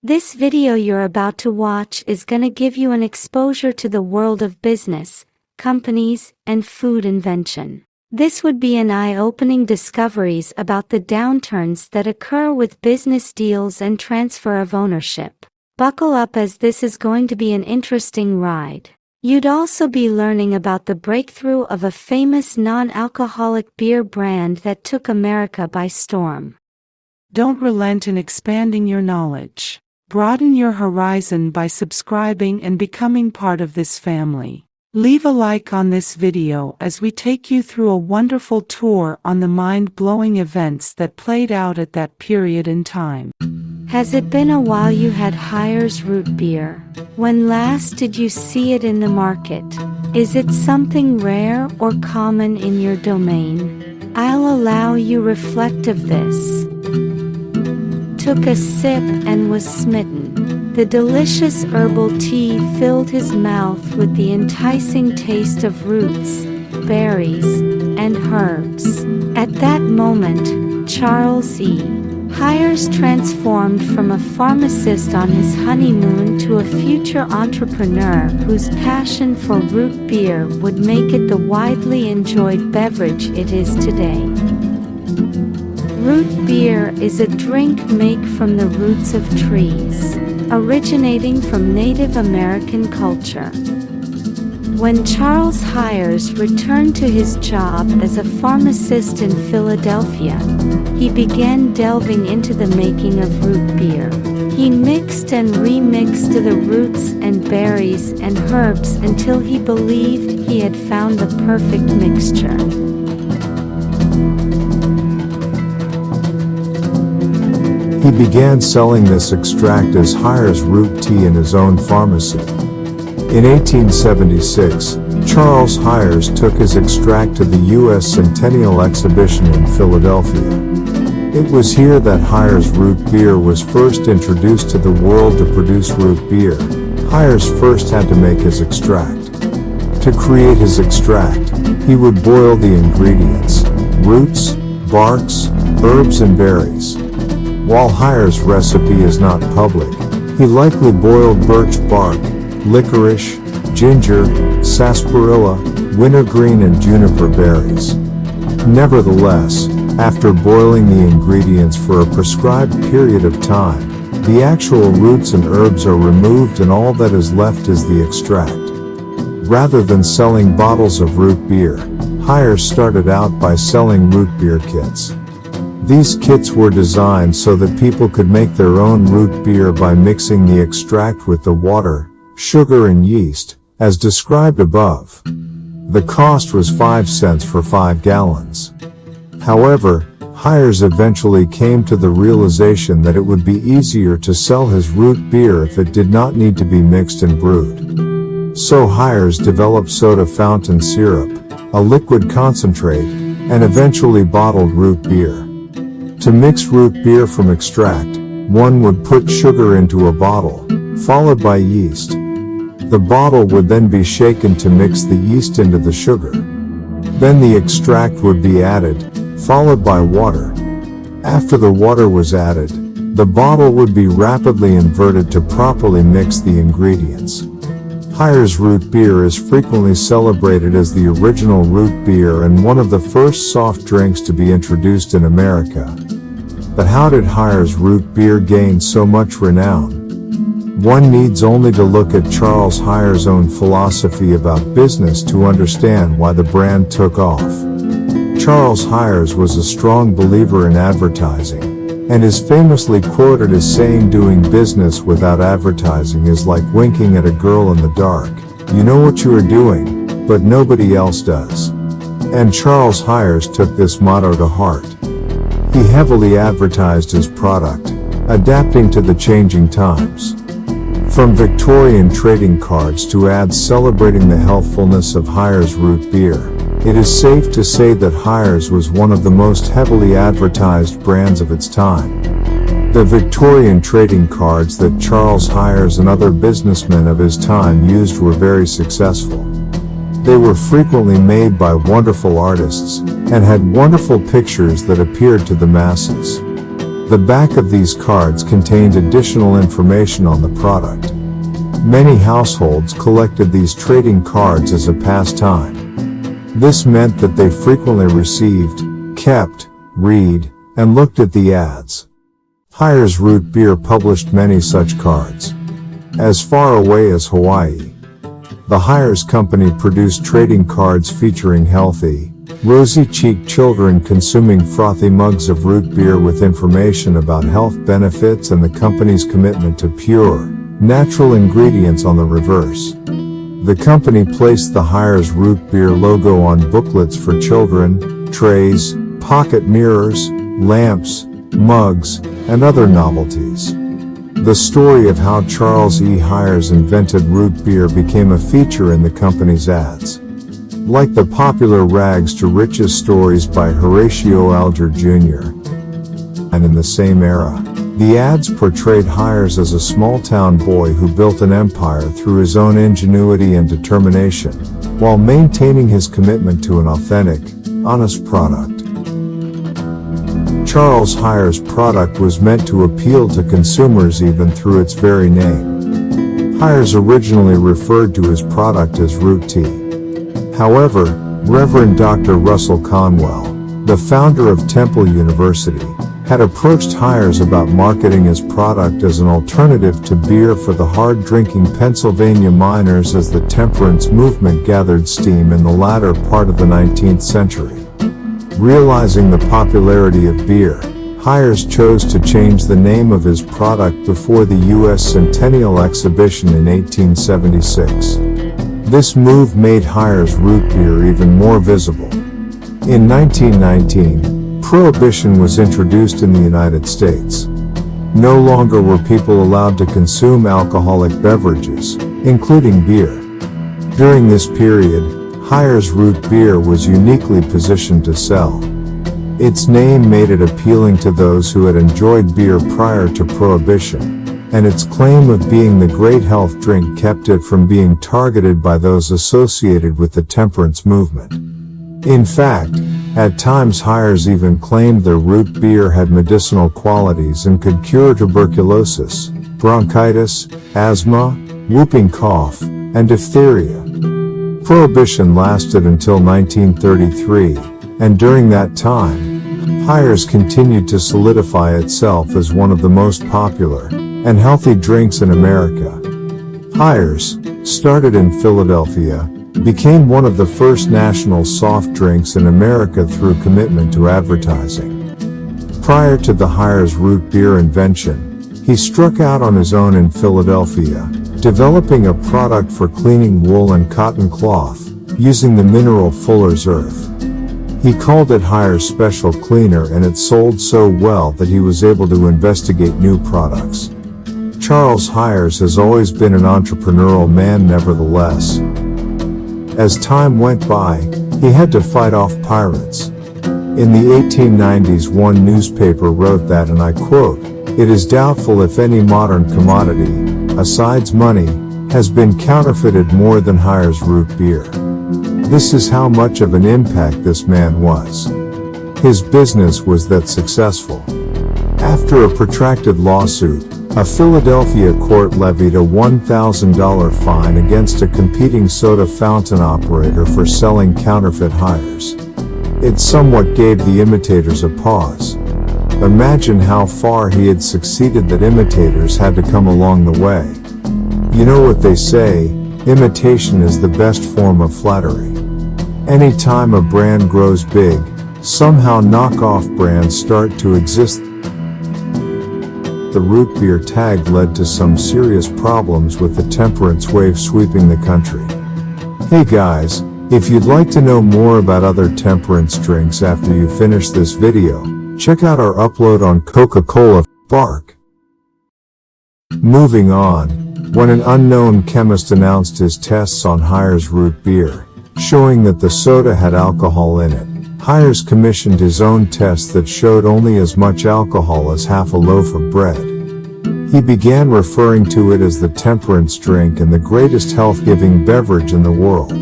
This video you're about to watch is gonna give you an exposure to the world of business, companies, and food invention. This would be an eye-opening discoveries about the downturns that occur with business deals and transfer of ownership. Buckle up as this is going to be an interesting ride. You'd also be learning about the breakthrough of a famous non-alcoholic beer brand that took America by storm. Don't relent in expanding your knowledge. Broaden your horizon by subscribing and becoming part of this family. Leave a like on this video as we take you through a wonderful tour on the mind-blowing events that played out at that period in time. Has it been a while you had Hires root beer? When last did you see it in the market? Is it something rare or common in your domain? I'll allow you reflect of this. Took a sip and was smitten. The delicious herbal tea filled his mouth with the enticing taste of roots, berries, and herbs. At that moment, Charles E. Hires transformed from a pharmacist on his honeymoon to a future entrepreneur whose passion for root beer would make it the widely enjoyed beverage it is today. Root beer is a drink made from the roots of trees, originating from Native American culture. When Charles Hires returned to his job as a pharmacist in Philadelphia, he began delving into the making of root beer. He mixed and remixed the roots and berries and herbs until he believed he had found the perfect mixture. He began selling this extract as Hires root tea in his own pharmacy. In 1876, Charles Hires took his extract to the U.S. Centennial Exhibition in Philadelphia. It was here that Hires root beer was first introduced to the world. To produce root beer, Hires first had to make his extract. To create his extract, he would boil the ingredients, roots, barks, herbs and berries. While Hires' recipe is not public, he likely boiled birch bark, licorice, ginger, sarsaparilla, wintergreen and juniper berries. Nevertheless, after boiling the ingredients for a prescribed period of time, the actual roots and herbs are removed and all that is left is the extract. Rather than selling bottles of root beer, Hires started out by selling root beer kits. These kits were designed so that people could make their own root beer by mixing the extract with the water, sugar and yeast, as described above. The cost was 5 cents for 5 gallons. However, Hires eventually came to the realization that it would be easier to sell his root beer if it did not need to be mixed and brewed. So Hires developed soda fountain syrup, a liquid concentrate, and eventually bottled root beer. To mix root beer from extract, one would put sugar into a bottle, followed by yeast. The bottle would then be shaken to mix the yeast into the sugar. Then the extract would be added, followed by water. After the water was added, the bottle would be rapidly inverted to properly mix the ingredients. Hires root beer is frequently celebrated as the original root beer and one of the first soft drinks to be introduced in America. But how did Hires root beer gain so much renown? One needs only to look at Charles Hires' own philosophy about business to understand why the brand took off. Charles Hires was a strong believer in advertising, and is famously quoted as saying doing business without advertising is like winking at a girl in the dark. You know what you are doing, but nobody else does. And Charles Hires took this motto to heart. He heavily advertised his product, adapting to the changing times. From Victorian trading cards to ads celebrating the healthfulness of Hires root beer, it is safe to say that Hires was one of the most heavily advertised brands of its time. The Victorian trading cards that Charles Hires and other businessmen of his time used were very successful. They were frequently made by wonderful artists, and had wonderful pictures that appealed to the masses. The back of these cards contained additional information on the product. Many households collected these trading cards as a pastime. This meant that they frequently received, kept, read, and looked at the ads. Hires Root Beer published many such cards. As far away as Hawaii, the Hires Company produced trading cards featuring healthy, rosy-cheeked children consuming frothy mugs of root beer with information about health benefits and the company's commitment to pure, natural ingredients on the reverse. The company placed the Hires Root Beer logo on booklets for children, trays, pocket mirrors, lamps, mugs, and other novelties. The story of how Charles E. Hires invented root beer became a feature in the company's ads. Like the popular Rags to Riches stories by Horatio Alger Jr. and in the same era, the ads portrayed Hires as a small-town boy who built an empire through his own ingenuity and determination, while maintaining his commitment to an authentic, honest product. Charles Hires' product was meant to appeal to consumers even through its very name. Hires originally referred to his product as root tea. However, Reverend Dr. Russell Conwell, the founder of Temple University, had approached Hires about marketing his product as an alternative to beer for the hard-drinking Pennsylvania miners as the temperance movement gathered steam in the latter part of the 19th century. Realizing the popularity of beer, Hires chose to change the name of his product before the U.S. Centennial Exhibition in 1876. This move made Hires Root Beer even more visible. In 1919, Prohibition was introduced in the United States. No longer were people allowed to consume alcoholic beverages, including beer. During this period, Hires Root Beer was uniquely positioned to sell. Its name made it appealing to those who had enjoyed beer prior to Prohibition, and its claim of being the great health drink kept it from being targeted by those associated with the temperance movement. In fact, at times Hires even claimed their root beer had medicinal qualities and could cure tuberculosis, bronchitis, asthma, whooping cough, and diphtheria. Prohibition lasted until 1933, and during that time, Hires continued to solidify itself as one of the most popular and healthy drinks in America. Hires, started in Philadelphia, became one of the first national soft drinks in America through commitment to advertising. Prior to the Hires root beer invention, he struck out on his own in Philadelphia, developing a product for cleaning wool and cotton cloth, using the mineral Fuller's Earth. He called it Hires Special Cleaner, and it sold so well that he was able to investigate new products. Charles Hires has always been an entrepreneurial man nevertheless. As time went by, he had to fight off pirates. In the 1890s, one newspaper wrote that, and I quote, "It is doubtful if any modern commodity, asides money, has been counterfeited more than Hires root beer." This is how much of an impact this man was. His business was that successful. After a protracted lawsuit, a Philadelphia court levied a $1,000 fine against a competing soda fountain operator for selling counterfeit Hires. It somewhat gave the imitators a pause. Imagine how far he had succeeded that imitators had to come along the way. You know what they say, imitation is the best form of flattery. Anytime a brand grows big, somehow knockoff brands start to exist. The root beer tag led to some serious problems with the temperance wave sweeping the country. Hey guys, if you'd like to know more about other temperance drinks after you finish this video, check out our upload on Coca-Cola Bark. Moving on, when an unknown chemist announced his tests on Hires root beer, showing that the soda had alcohol in it, Hires commissioned his own test that showed only as much alcohol as half a loaf of bread. He began referring to it as the temperance drink and the greatest health-giving beverage in the world.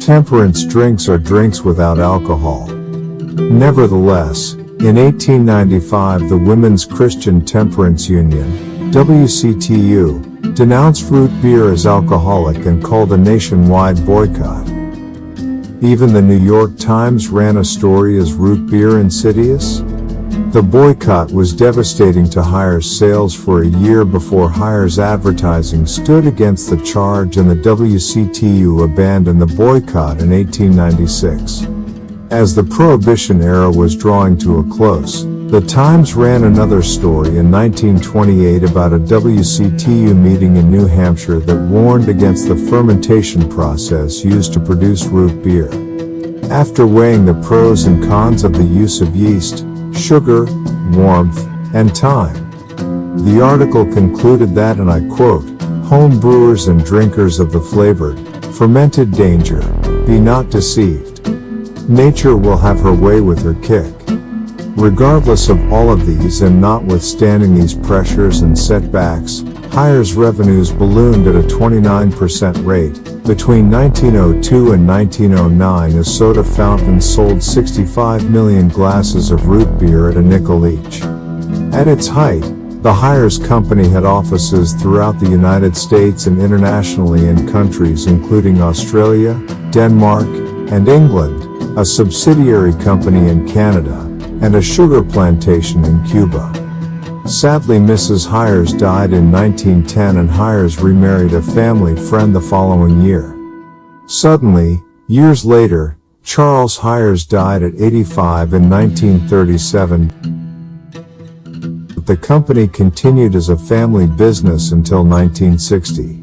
Temperance drinks are drinks without alcohol. Nevertheless, In 1895, the Women's Christian Temperance Union, WCTU, denounced root beer as alcoholic and called a nationwide boycott. Even the New York Times ran a story as root beer insidious. The boycott was devastating to Hires sales for a year before Hires advertising stood against the charge, and the WCTU abandoned the boycott in 1896. As the Prohibition era was drawing to a close, the Times ran another story in 1928 about a WCTU meeting in New Hampshire that warned against the fermentation process used to produce root beer. After weighing the pros and cons of the use of yeast, sugar, warmth, and time, the article concluded that, and I quote, "Home brewers and drinkers of the flavored, fermented danger, be not deceived. Nature will have her way with her kick." Regardless of all of these and notwithstanding these pressures and setbacks, Hires revenues ballooned at a 29% rate between 1902 and 1909 as soda fountains sold 65 million glasses of root beer at a nickel each. At its height, the Hires Company had offices throughout the United States and internationally in countries including Australia, Denmark, and England, a subsidiary company in Canada, and a sugar plantation in Cuba. Sadly, Mrs. Hires died in 1910 and Hires remarried a family friend the following year. Suddenly, years later, Charles Hires died at 85 in 1937. The company continued as a family business until 1960.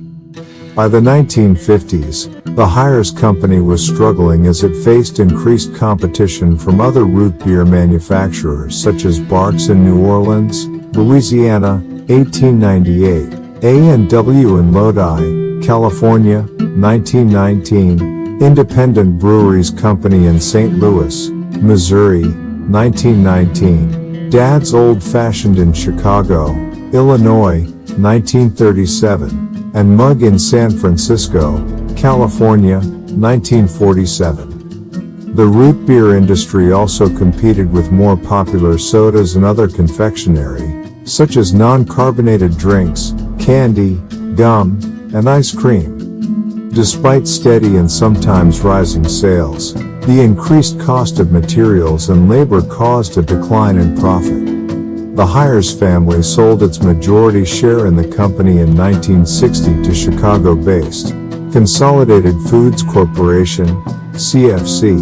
By the 1950s, the Hires Company was struggling as it faced increased competition from other root beer manufacturers such as Barq's in New Orleans, Louisiana, 1898, A&W in Lodi, California, 1919, Independent Breweries Company in St. Louis, Missouri, 1919, Dad's Old Fashioned in Chicago, Illinois, 1937, and Mug in San Francisco, California, 1947. The root beer industry also competed with more popular sodas and other confectionery, such as non-carbonated drinks, candy, gum, and ice cream. Despite steady and sometimes rising sales, the increased cost of materials and labor caused a decline in profit. The Hires family sold its majority share in the company in 1960 to Chicago-based Consolidated Foods Corporation, CFC.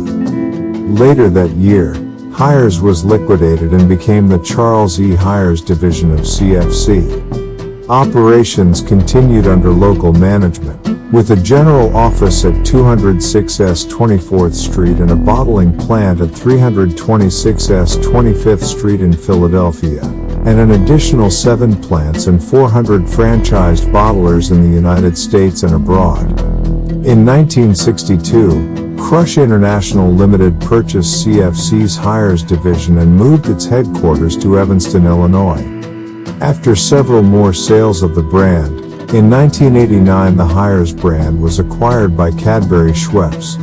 Later that year, Hires was liquidated and became the Charles E. Hires division of CFC. Operations continued under local management, with a general office at 206S 24th Street and a bottling plant at 326S 25th Street in Philadelphia, and an additional 7 plants and 400 franchised bottlers in the United States and abroad. In 1962, Crush International Limited purchased CFC's Hires division and moved its headquarters to Evanston, Illinois. After several more sales of the brand, in 1989 the Hires brand was acquired by Cadbury Schweppes.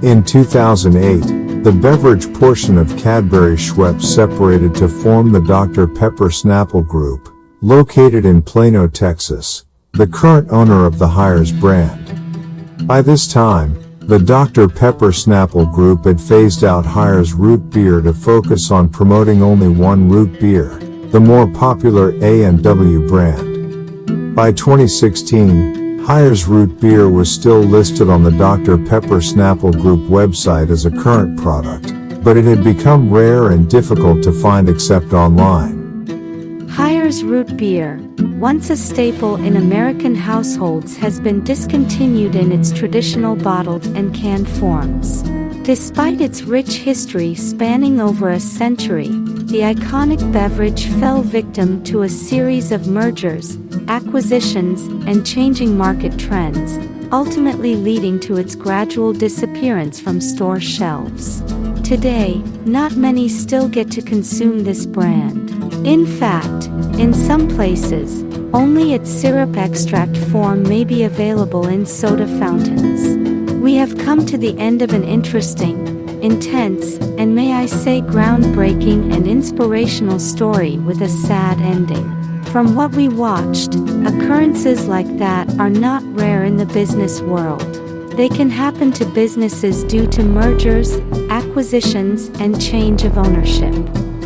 In 2008, the beverage portion of Cadbury Schweppes separated to form the Dr. Pepper Snapple Group, located in Plano, Texas, the current owner of the Hires brand. By this time, the Dr. Pepper Snapple Group had phased out Hires root beer to focus on promoting only one root beer, the more popular A&W brand. By 2016, Hires root beer was still listed on the Dr. Pepper Snapple Group website as a current product, but it had become rare and difficult to find except online. Hires root beer, once a staple in American households, has been discontinued in its traditional bottled and canned forms. Despite its rich history spanning over a century, the iconic beverage fell victim to a series of mergers, acquisitions, and changing market trends, ultimately leading to its gradual disappearance from store shelves. Today, not many still get to consume this brand. In fact, in some places, only its syrup extract form may be available in soda fountains. We have come to the end of an interesting, intense, and may I say groundbreaking and inspirational story with a sad ending. From what we watched, occurrences like that are not rare in the business world. They can happen to businesses due to mergers, acquisitions, and change of ownership.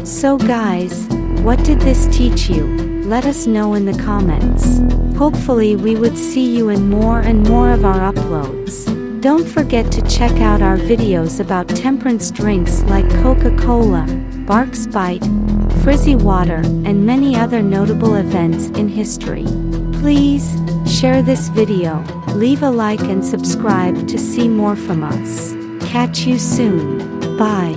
So guys, what did this teach you? Let us know in the comments. Hopefully we would see you in more and more of our uploads. Don't forget to check out our videos about temperance drinks like Coca-Cola, Barks Bite, Frizzy Water, and many other notable events in history. Please, share this video, leave a like and subscribe to see more from us. Catch you soon. Bye.